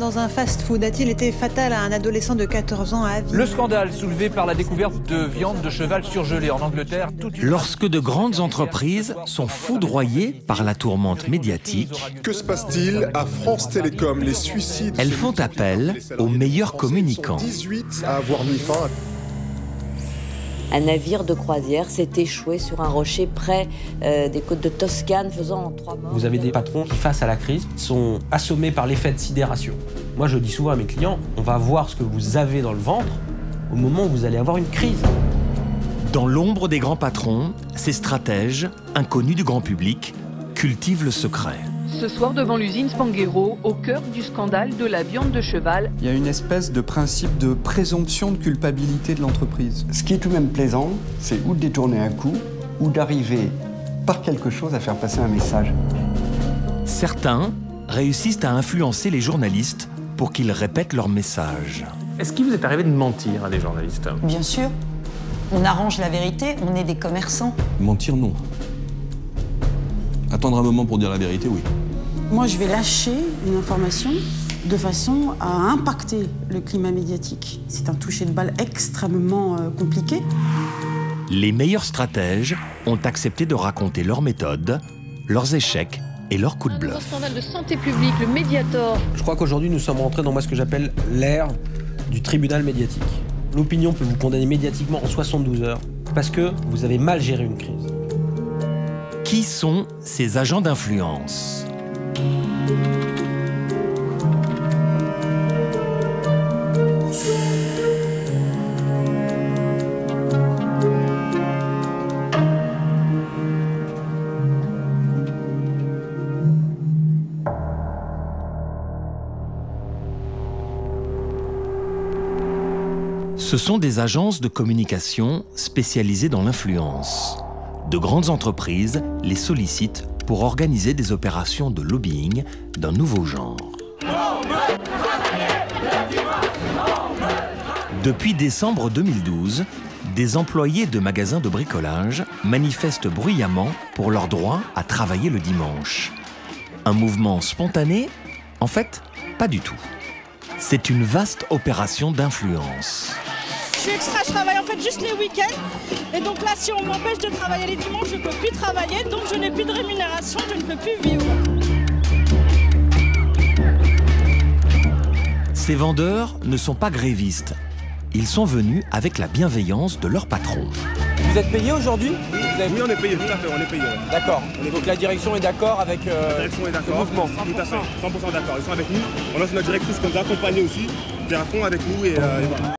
dans un fast-food a-t-il été fatal à un adolescent de 14 ans à Avignon? Le scandale soulevé par la découverte de viande de cheval surgelée en Angleterre. Lorsque de grandes entreprises sont foudroyées par la tourmente médiatique, que se passe-t-il à France Télécom? Les suicides. elles font appel aux meilleurs communicants. 18 à avoir mis fin. Un navire de croisière s'est échoué sur un rocher près des côtes de Toscane, faisant 3 morts. Vous avez des patrons qui, face à la crise, sont assommés par l'effet de sidération. Moi, je dis souvent à mes clients, on va voir ce que vous avez dans le ventre au moment où vous allez avoir une crise. Dans l'ombre des grands patrons, ces stratèges, inconnus du grand public, cultivent le secret. Ce soir, devant l'usine Spanghero, au cœur du scandale de la viande de cheval. Il y a une espèce de principe de présomption de culpabilité de l'entreprise. Ce qui est tout de même plaisant, c'est ou de détourner un coup, ou d'arriver par quelque chose à faire passer un message. Certains réussissent à influencer les journalistes pour qu'ils répètent leur message. Est-ce qu'il vous est arrivé de mentir à des journalistes? Bien sûr. On arrange la vérité, on est des commerçants. Mentir, non. Attendre un moment pour dire la vérité, oui. Moi, je vais lâcher une information de façon à impacter le climat médiatique. C'est un toucher de balle extrêmement compliqué. Les meilleurs stratèges ont accepté de raconter leurs méthodes, leurs échecs et leurs coups de bluff. Un scandale de santé publique, le Mediator. Je crois qu'aujourd'hui, nous sommes rentrés dans ce que j'appelle l'ère du tribunal médiatique. L'opinion peut vous condamner médiatiquement en 72 heures parce que vous avez mal géré une crise. Qui sont ces agents d'influence? Ce sont des agences de communication spécialisées dans l'influence. De grandes entreprises les sollicitent pour organiser des opérations de lobbying d'un nouveau genre. Depuis décembre 2012, des employés de magasins de bricolage manifestent bruyamment pour leur droit à travailler le dimanche. Un mouvement spontané? En fait, pas du tout. C'est une vaste opération d'influence. Je suis extra, je travaille en fait juste les week-ends. Et donc là, si on m'empêche de travailler les dimanches, je ne peux plus travailler. Donc je n'ai plus de rémunération, je ne peux plus vivre. Ces vendeurs ne sont pas grévistes. Ils sont venus avec la bienveillance de leur patron. Vous êtes payé aujourd'hui? Oui, on est payé, tout à fait, on est payé. Ouais. D'accord. Donc la direction est d'accord avec la direction est d'accord, mouvement? Tout à fait, 100% d'accord. Ils sont avec nous. On lance notre directrice qui nous a accompagnés aussi, qui est à fond avec nous et voilà.